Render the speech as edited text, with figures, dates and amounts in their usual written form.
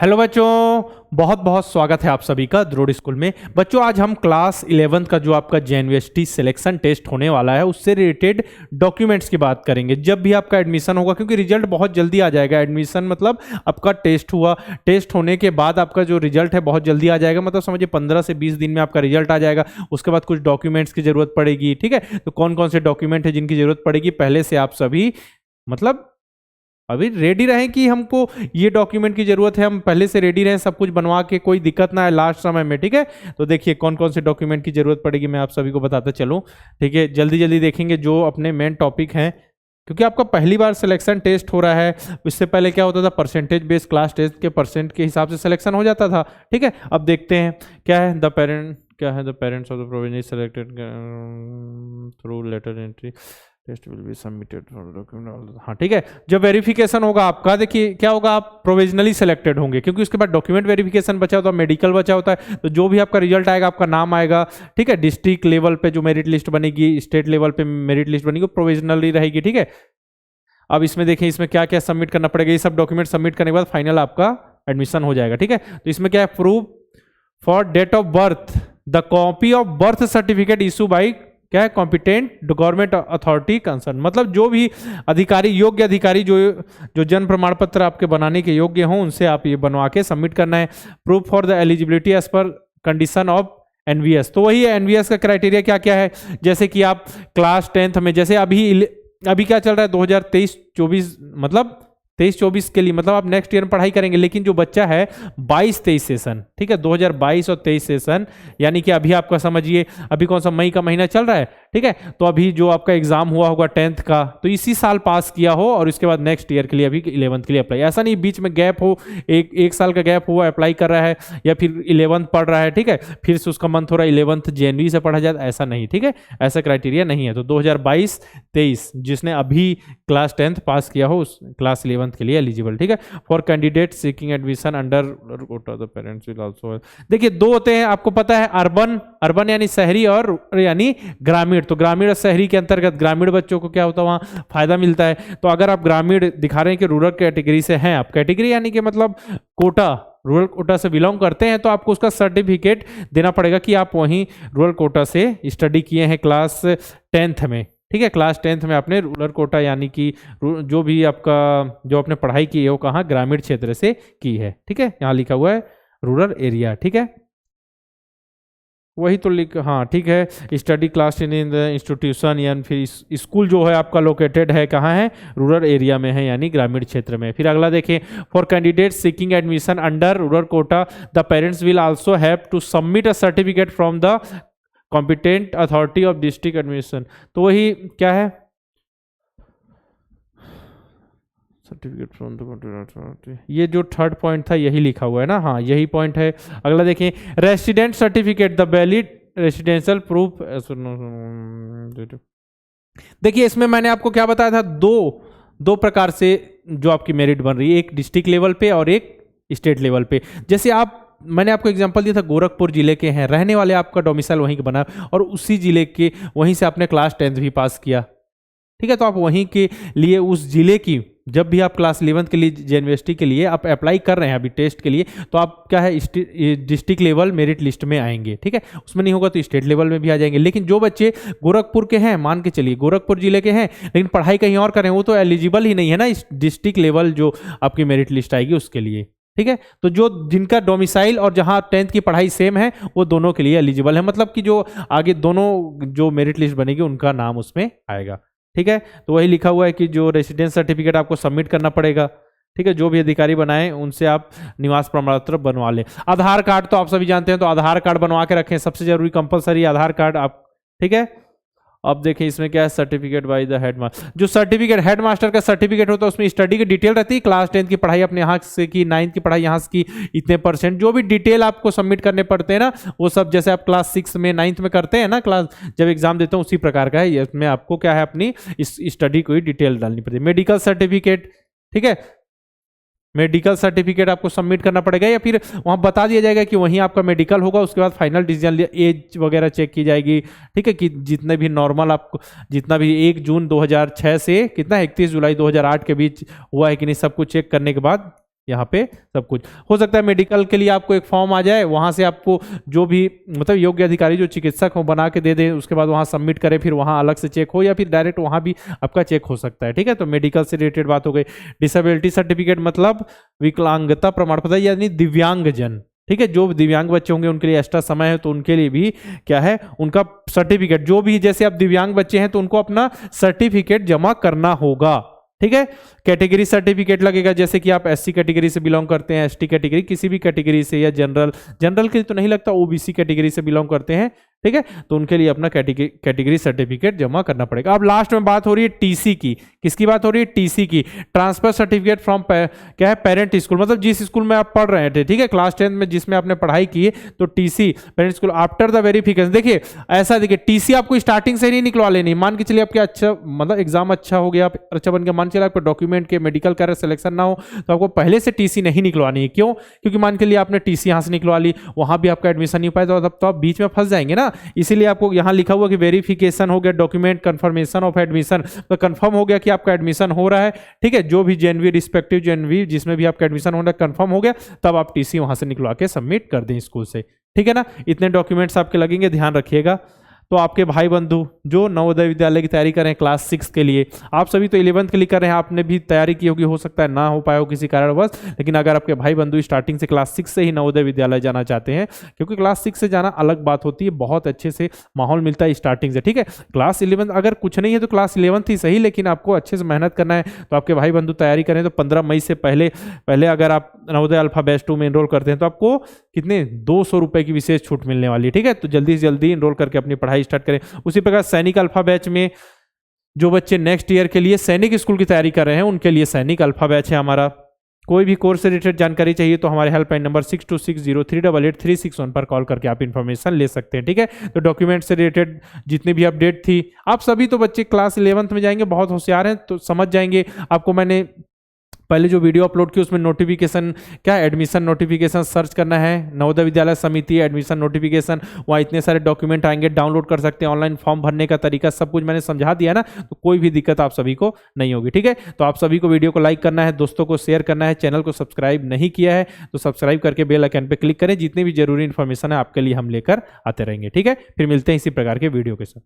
Hello बच्चों, बहुत बहुत स्वागत है आप सभी का द्रोड़ स्कूल में। बच्चों आज हम क्लास 11 का जो आपका जेएनवीएसटी सिलेक्शन टेस्ट होने वाला है उससे रिलेटेड डॉक्यूमेंट्स की बात करेंगे। जब भी आपका एडमिशन होगा, क्योंकि रिजल्ट बहुत जल्दी आ जाएगा। एडमिशन मतलब आपका टेस्ट हुआ, टेस्ट होने के बाद आपका जो रिजल्ट है बहुत जल्दी आ जाएगा। मतलब समझिए 15 से 20 दिन में आपका रिजल्ट आ जाएगा। उसके बाद कुछ डॉक्यूमेंट्स की जरूरत पड़ेगी। ठीक है, तो कौन कौन से डॉक्यूमेंट है जिनकी जरूरत पड़ेगी, पहले से आप सभी मतलब अभी रेडी रहें कि हमको ये डॉक्यूमेंट की जरूरत है, हम पहले से रेडी रहें, सब कुछ बनवा के कोई दिक्कत ना है लास्ट समय में। ठीक है, तो देखिए कौन कौन से डॉक्यूमेंट की जरूरत पड़ेगी मैं आप सभी को बताता चलूं। ठीक है, जल्दी जल्दी देखेंगे जो अपने मेन टॉपिक हैं, क्योंकि आपका पहली बार सिलेक्शन टेस्ट हो रहा है। इससे पहले क्या होता था, परसेंटेज बेस्ड क्लास टेस्ट के परसेंट के हिसाब से सिलेक्शन हो जाता था। ठीक है, अब देखते हैं क्या है। The parents of the provisionally selected through lateral entry test will be submitted for document. हाँ ठीक है, जब वेरिफिकेशन होगा आपका, देखिए क्या होगा, आप प्रोविजनली सेलेक्टेड होंगे, क्योंकि उसके बाद डॉक्यूमेंट वेरिफिकेशन बचा होता है, मेडिकल बचा होता है। तो जो भी आपका रिजल्ट आएगा, आपका नाम आएगा। ठीक है, डिस्ट्रिक्ट लेवल पे जो मेरिट लिस्ट बनेगी, स्टेट लेवल पे मेरिट लिस्ट बनेगी, प्रोविजनली रहेगी। ठीक है, अब इसमें देखें इसमें क्या क्या सबमिट करना पड़ेगा। ये सब डॉक्यूमेंट सबमिट करने के बाद फाइनल आपका एडमिशन हो जाएगा। ठीक है, तो इसमें क्या है, proof for date of birth, the copy of birth certificate issue by क्या है, कॉम्पिटेंट गवर्नमेंट अथॉरिटी कंसर्न। मतलब जो भी अधिकारी, योग्य अधिकारी जो जन्म प्रमाण पत्र आपके बनाने के योग्य हों, उनसे आप ये बनवा के सबमिट करना है। Proof for the eligibility age per condition of NVS. तो वही एनवीएस का क्राइटेरिया क्या क्या है, जैसे कि आप क्लास 10th में, जैसे अभी क्या चल रहा है 2023-24, मतलब 23-24 के लिए, मतलब आप नेक्स्ट ईयर में पढ़ाई करेंगे। लेकिन जो बच्चा है 22-23 सेशन, ठीक है, 2022 और 23 सेशन, यानी कि अभी आपका समझिए अभी कौन सा मई का महीना चल रहा है। ठीक है, तो अभी जो आपका एग्जाम हुआ होगा 10th का, तो इसी साल पास किया हो और इसके बाद नेक्स्ट ईयर के लिए अभी 11th के लिए अप्लाई। ऐसा नहीं बीच में गैप हो, एक साल का गैप हुआ, अप्लाई कर रहा है, या फिर 11th पढ़ रहा है। ठीक है, फिर से उसका मन थोड़ा 11th जनवरी से पढ़ा जाए, ऐसा नहीं। ठीक है, ऐसा क्राइटेरिया नहीं है। तो 2022-23 जिसने अभी क्लास 10th पास किया हो उस क्लास 11th के लिए एलिजिबल। ठीक है, for candidate seeking admission under quota the parents will also. देखिए दो होते हैं, आपको पता है, अर्बन यानी शहरी और यानी ग्रामीण। तो ग्रामीण और शहरी के अंतर्गत ग्रामीण बच्चों को क्या होता है, वहां फायदा मिलता है। तो अगर आप ग्रामीण दिखा रहे हैं कि रूरल कैटेगरी से हैं आप, कैटेगरी यानी कि मतलब कोटा, रूरल कोटा से बिलोंग करते हैं, तो आपको उसका सर्टिफिकेट देना पड़ेगा कि आप वहीं रूरल कोटा से स्टडी किए हैं क्लास 10th में। ठीक है, क्लास 10th में आपने रूरल कोटा यानी कि जो भी आपका जो आपने पढ़ाई की है वो कहाँ, ग्रामीण क्षेत्र से की है। ठीक है, यहाँ लिखा हुआ है रूरल एरिया। ठीक है, वही तो हाँ ठीक है, study class in the institution, यानी फिर स्कूल जो है आपका लोकेटेड है कहाँ है, रूरल एरिया में है, यानी ग्रामीण क्षेत्र में। फिर अगला देखें, for candidate seeking admission under rural quota the parents will also have to submit a certificate from the competent authority of district admission. तो वही क्या है, सर्टिफिकेट फ्रॉम द अथॉरिटी, ये जो थर्ड पॉइंट था यही लिखा हुआ है ना, हाँ यही पॉइंट है। अगला देखें, resident certificate the valid residential proof. देखिए इसमें मैंने आपको क्या बताया था, दो प्रकार से जो आपकी मेरिट बन रही है, एक डिस्ट्रिक्ट लेवल पे और एक स्टेट लेवल पे। जैसे आप, मैंने आपको एग्जांपल दिया था, गोरखपुर जिले के हैं, रहने वाले, आपका डोमिसाइल वहीं का बना और उसी जिले के, वहीं से आपने क्लास 10th भी पास किया। ठीक है, तो आप वहीं के लिए उस जिले की, जब भी आप क्लास 11th के लिए जेएनवीएसटी के लिए आप अप्लाई कर रहे हैं अभी टेस्ट के लिए, तो आप क्या है, डिस्ट्रिक्ट लेवल मेरिट लिस्ट में आएंगे। ठीक है, उसमें नहीं होगा तो स्टेट लेवल में भी आ जाएंगे। लेकिन जो बच्चे गोरखपुर के हैं, मान के चलिए गोरखपुर जिले के हैं, लेकिन पढ़ाई कहीं और कर रहे हैं, वो तो एलिजिबल ही नहीं है ना इस डिस्ट्रिक्ट लेवल जो आपकी मेरिट लिस्ट आएगी उसके लिए। ठीक है, तो जो जिनका डोमिसाइल और जहां 10th की पढ़ाई सेम है वो दोनों के लिए एलिजिबल है, मतलब कि जो आगे दोनों जो मेरिट लिस्ट बनेगी उनका नाम उसमें आएगा। ठीक है, तो वही लिखा हुआ है कि जो रेसिडेंस सर्टिफिकेट आपको सबमिट करना पड़ेगा। ठीक है, जो भी अधिकारी बनाए उनसे आप निवास प्रमाण पत्र बनवा लें। आधार कार्ड तो आप सभी जानते हैं, तो आधार कार्ड बनवा के रखें, सबसे जरूरी कंपलसरी आधार कार्ड आप। ठीक है, अब देखें इसमें क्या है, सर्टिफिकेट बाय द हेडमास्टर। जो सर्टिफिकेट हेडमास्टर का सर्टिफिकेट होता है उसमें स्टडी की डिटेल रहती है, क्लास 10th की पढ़ाई अपने यहाँ से की, 9th की पढ़ाई यहाँ से की, इतने %, जो भी डिटेल आपको सबमिट करने पड़ते हैं ना, वो सब जैसे आप क्लास 6 में 9th में करते हैं ना, क्लास जब एग्जाम देते हैं, उसी प्रकार का है। इसमें आपको क्या है, अपनी इस स्टडी को ही डिटेल डालनी पड़ती है। मेडिकल सर्टिफिकेट, ठीक है, मेडिकल सर्टिफिकेट आपको सबमिट करना पड़ेगा, या फिर वहां बता दिया जाएगा कि वहीं आपका मेडिकल होगा। उसके बाद फाइनल डिसीजन, एज वगैरह चेक की जाएगी। ठीक है, कि जितने भी नॉर्मल आपको, जितना भी 1 जून 2006 से कितना 31 जुलाई 2008 के बीच हुआ है कि नहीं, सब कुछ चेक करने के बाद यहाँ पे सब कुछ हो सकता है। मेडिकल के लिए आपको एक फॉर्म आ जाए, वहां से आपको जो भी मतलब योग्य अधिकारी जो चिकित्सक हो बना के दे दे, उसके बाद वहां सबमिट करें, फिर वहां अलग से चेक हो या फिर डायरेक्ट वहां भी आपका चेक हो सकता है। ठीक है, तो मेडिकल से रिलेटेड बात हो गई। डिसेबिलिटी सर्टिफिकेट मतलब विकलांगता प्रमाण पत्र यानी दिव्यांगजन। ठीक है, जो दिव्यांग बच्चे होंगे उनके लिए एक्स्ट्रा समय है, तो उनके लिए भी क्या है, उनका सर्टिफिकेट, जो भी जैसे आप दिव्यांग बच्चे हैं तो उनको अपना सर्टिफिकेट जमा करना होगा। ठीक है, कैटेगरी सर्टिफिकेट लगेगा, जैसे कि आप एससी कैटेगरी से बिलोंग करते हैं, एसटी कैटेगरी, किसी भी कैटेगरी से, या जनरल के तो नहीं लगता, ओबीसी कैटेगरी से बिलोंग करते हैं। ठीक है, तो उनके लिए अपना कैटेगरी सर्टिफिकेट जमा करना पड़ेगा। अब लास्ट में बात हो रही है टीसी की। किसकी बात हो रही है? टीसी की। ट्रांसफर सर्टिफिकेट फ्रॉम क्या है, पेरेंट स्कूल, मतलब जिस स्कूल में आप पढ़ रहे थे, ठीक है, क्लास 10 में जिसमें आपने पढ़ाई की है, तो TC parent school after the verification. देखिए ऐसा, देखिए टीसी आपको स्टार्टिंग से नहीं निकलवा लेनी। मान के चलिए आपके अच्छा मतलब एग्जाम अच्छा हो गया, अच्छा बन गया, मान के चलिए आपको डॉक्यूमेंट के मेडिकल का सिलेक्शन ना हो, तो आपको पहले से टीसी नहीं निकलवानी है। क्यों? क्योंकि मान के लिए आपने टीसी यहां से निकलवा ली, वहां भी आपका एडमिशन नहीं हो पाया, तो आप बीच में फंस जाएंगे ना। इसीलिए आपको यहां लिखा हुआ कि वेरिफिकेशन हो गया, डॉक्यूमेंट कंफर्मेशन ऑफ एडमिशन, तो कंफर्म हो गया कि आपका एडमिशन हो रहा है। ठीक है, जो भी जेएनवी रिस्पेक्टिव जेएनवी जिसमें भी आपका एडमिशन होना कंफर्म हो गया, तब आप टीसी वहां से निकलवा के सबमिट कर दें स्कूल से। ठीक है ना, इतने डॉक्यूमेंट्स आपके लगेंगे, ध्यान रखिएगा। तो आपके भाई बंधु जो नवोदय विद्यालय की तैयारी कर रहे हैं क्लास 6 के लिए, आप सभी तो 11th के लिए कर रहे हैं, आपने भी तैयारी की होगी, हो सकता है ना हो पाया हो किसी कारणवश, लेकिन अगर आपके भाई बंधु स्टार्टिंग से क्लास 6 से ही नवोदय विद्यालय जाना चाहते हैं, क्योंकि क्लास 6 से जाना अलग बात होती है, बहुत अच्छे से माहौल मिलता है स्टार्टिंग से। ठीक है, क्लास 11 अगर कुछ नहीं है तो क्लास 11 ही सही, लेकिन आपको अच्छे से मेहनत करना है। तो आपके भाई बंधु तैयारी करें तो 15 मई से पहले अगर आप नवोदय अल्फा बैच 2 में एनरोल करते हैं तो आपको कितने 200 रुपए की विशेष छूट मिलने वाली है। ठीक है, तो जल्दी से जल्दी एनरोल करके अपनी पढ़ाई स्टार्ट करें। उसी प्रकार सैनिक अल्फा बैच में जो बच्चे नेक्स्ट ईयर के लिए सैनिक स्कूल की तैयारी कर रहे हैं, उनके लिए सैनिक अल्फा बैच है हमारा। कोई भी कोर्स से रिलेटेड जानकारी चाहिए तो हमारे हेल्पलाइन नंबर 6260388361 पर कॉल करके आप इन्फॉर्मेशन ले सकते हैं। ठीक है, तो डॉक्यूमेंट से रिलेटेड जितनी भी अपडेट थी, आप सभी तो बच्चे क्लास 11th में जाएंगे, बहुत होशियार हैं तो समझ जाएंगे। आपको मैंने पहले जो वीडियो अपलोड की उसमें नोटिफिकेशन क्या एडमिशन नोटिफिकेशन सर्च करना है, नवोदय विद्यालय समिति एडमिशन नोटिफिकेशन, वहाँ इतने सारे डॉक्यूमेंट आएंगे, डाउनलोड कर सकते हैं, ऑनलाइन फॉर्म भरने का तरीका सब कुछ मैंने समझा दिया ना, तो कोई भी दिक्कत आप सभी को नहीं होगी। ठीक है, तो आप सभी को वीडियो को लाइक करना है, दोस्तों को शेयर करना है, चैनल को सब्सक्राइब नहीं किया है तो सब्सक्राइब करके बेल आइकन पर क्लिक करें, जितनी भी जरूरी इन्फॉर्मेशन है आपके लिए हम लेकर आते रहेंगे। ठीक है, फिर मिलते हैं इसी प्रकार के वीडियो के साथ।